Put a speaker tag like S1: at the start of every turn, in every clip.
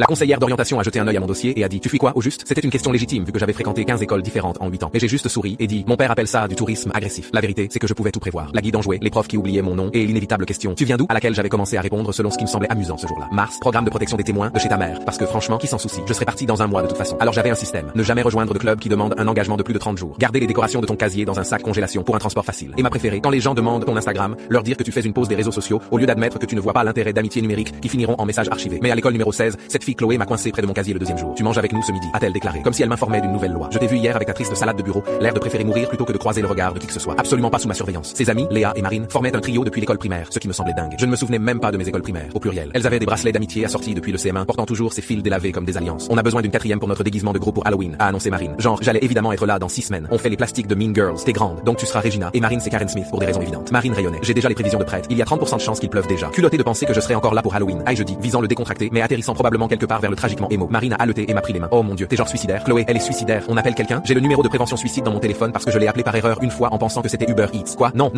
S1: La conseillère d'orientation a jeté un œil à mon dossier et a dit: tu fuis quoi au juste? C'était une question légitime vu que j'avais fréquenté 15 écoles différentes en 8 ans. Et j'ai juste souri et dit: mon père appelle ça du tourisme agressif. La vérité, c'est que je pouvais tout prévoir. La guide en jouait, les profs qui oubliaient mon nom et l'inévitable question: tu viens d'où? À laquelle j'avais commencé à répondre selon ce qui me semblait amusant ce jour-là. Mars, programme de protection des témoins de chez ta mère. Parce que franchement, qui s'en soucie? Je serais parti dans un mois de toute façon. Alors j'avais un système. Ne jamais rejoindre de club qui demande un engagement de plus de 30 jours. Garder les décorations de ton casier dans un sac congélation pour un transport facile. Et ma préférée, quand les gens demandent ton Instagram, leur dire que tu fais une pause des réseaux sociaux au lieu d'admettre que tu ne vois pas l'intérêt d'amitié numérique qui finiront en messages archivés. Mais à l'école numéro 16, cette fille Chloé m'a coincé près de mon casier le deuxième jour. Tu manges avec nous ce midi, a-t-elle déclaré, comme si elle m'informait d'une nouvelle loi. Je t'ai vu hier avec ta triste salade de bureau, l'air de préférer mourir plutôt que de croiser le regard de qui que ce soit. Absolument pas sous ma surveillance. Ses amis, Léa et Marine, formaient un trio depuis l'école primaire, ce qui me semblait dingue. Je ne me souvenais même pas de mes écoles primaires, au pluriel. Elles avaient des bracelets d'amitié assortis depuis le CM1, portant toujours ces fils délavés comme des alliances. On a besoin d'une quatrième pour notre déguisement de gros pour Halloween, a annoncé Marine. Genre, j'allais évidemment être là dans 6 semaines. On fait les plastiques de Mean Girls. T'es grande, donc tu seras Regina. Et Marine c'est Karen Smith pour des raisons évidentes. Marine rayonnait. J'ai déjà les prévisions de prêtre. Il y a 30% de chances qu'il pleuve déjà. Culotté de penser que je serai encore là pour Halloween. Aïe jeudi, visant le décontracté, mais atterrissant probablement quelque part vers le tragiquement émo. Marine a haleté et m'a pris les mains. Oh mon dieu, t'es genre suicidaire. Chloé, elle est suicidaire. On appelle quelqu'un? J'ai le numéro de prévention suicide dans mon téléphone parce que je l'ai appelé par erreur une fois en pensant que c'était Uber Eats. Quoi? Non.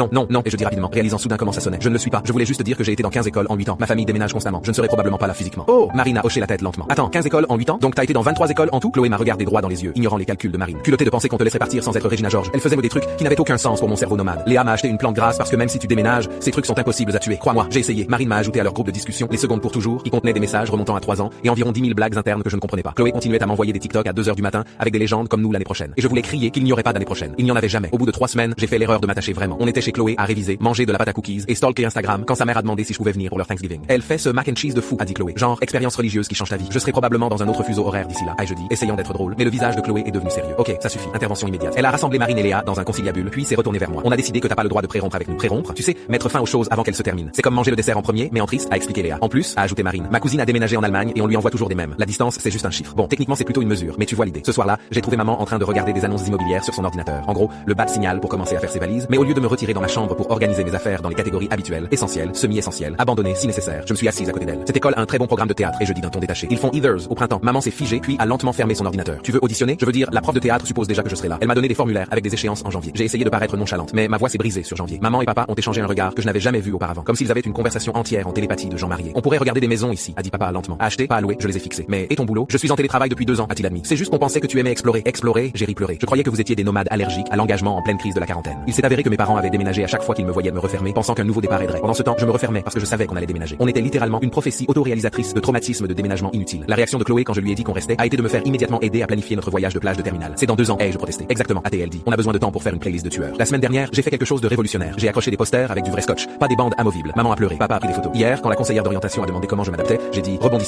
S1: Et je dis rapidement, réalisant soudain comment ça sonnait. Je ne le suis pas. Je voulais juste dire que j'ai été dans 15 écoles en 8 ans. Ma famille déménage constamment. Je ne serai probablement pas là physiquement. Oh, Marine a hoché la tête lentement. Attends, 15 écoles en 8 ans? Donc t'as été dans 23 écoles en tout? Chloé m'a regardé droit dans les yeux, ignorant les calculs de Marine. Culotté de penser qu'on te laisserait partir sans être Regina George. Elle faisait des trucs qui n'avaient aucun sens pour mon cerveau nomade. Léa m'a acheté une plante grasse parce que même si tu déménages, ces trucs sont impossibles à tuer. Crois-moi, j'ai essayé. Marine m'a ajouté à leur groupe de discussion, les secondes pour toujours, qui contenaient des messages remontant à 3 ans et environ 10 000 blagues internes que je ne comprenais pas. Chloé continuait à m'envoyer des TikTok à 2 heures du matin avec des légendes comme nous l'année prochaine. Et je voulais crier qu'il n'y aurait pas d'année prochaine. Il n'y en avait jamais. Au bout de 3 semaines, j'ai fait l'erreur de m'attacher vraiment. On était chez Chloé à réviser, manger de la pâte à cookies et stalker Instagram quand sa mère a demandé si je pouvais venir pour leur Thanksgiving. Elle fait ce mac and cheese de fou, a dit Chloé. Genre expérience religieuse qui change ta vie. Je serai probablement dans un autre fuseau horaire d'ici là. Aïe je dis, essayant d'être drôle, mais le visage de Chloé est devenu sérieux. OK, ça suffit. Intervention immédiate. Elle a rassemblé Marine et Léa dans un conciliabule, puis s'est retournée vers moi. On a décidé que t'as pas le droit de pré-rompre avec nous. Pré-rompre, tu sais, mettre fin aux choses avant qu'elles se terminent. C'est comme manger le dessert en premier, mais en triste, a expliqué Léa. En plus, a ajouté Marine, ma cousine a déménagé en Allemagne et on lui envoie toujours des mèmes. La distance, c'est juste un chiffre. Bon, techniquement, c'est plutôt une mesure, mais tu vois l'idée. Ce soir-là, j'ai trouvé maman en train de regarder des annonces immobilières sur son ordinateur. En gros, le bas de signal pour commencer à faire ses valises, mais au lieu de me retirer dans ma chambre pour organiser mes affaires dans les catégories habituelles, essentielles, semi-essentielles, abandonnées si nécessaire, je me suis assise à côté d'elle. Cette école a un très bon programme de théâtre et je dis d'un ton détaché. Ils font Heathers au printemps. Maman s'est figée puis a lentement fermé son ordinateur. Tu veux auditionner? Je veux dire, la prof de théâtre suppose déjà que je serai là. Elle m'a donné des formulaires avec des échéances en janvier. J'ai essayé de paraître nonchalante, mais ma voix s'est brisée sur janvier. Maman et papa ont échangé un regard que je n'avais jamais vu auparavant, comme s'ils avaient une conversation entière en télépathie de gens mariés. On pourrait regarder des maisons ici, a dit papa lentement. À acheter, pas à louer, je les ai fixées. Mais et ton boulot? Je suis en télétravail depuis 2 ans, a-t-il admis. C'est juste qu'on pensait que tu aimais explorer. Explorer, j'ai ri pleurer. Je croyais que vous étiez des nomades allergiques à l'engagement en pleine crise de la quarantaine. Il s'est avéré que mes parents avaient déménagé à chaque fois qu'ils me voyaient me refermer, pensant qu'un nouveau départ aiderait. Pendant ce temps, je me refermais parce que je savais qu'on allait déménager. On était littéralement une prophétie autoréalisatrice de traumatisme de déménagement inutile. La réaction de Chloé quand je lui ai dit qu'on restait a été de me faire immédiatement aider à planifier notre voyage de plage de terminale. C'est dans 2 ans, ai-je protesté. Exactement, a-t-elle dit. On a besoin de temps pour faire une playlist de tueurs. La semaine dernière, j'ai fait quelque chose de révolutionnaire. J'ai accroché des posters avec du vrai scotch, pas des bandes amovibles. Maman a pleuré, papa a pris des photos. Hier, quand la conseillère d'orientation a demandé comment je m'adaptais, j'ai dit rebondissement.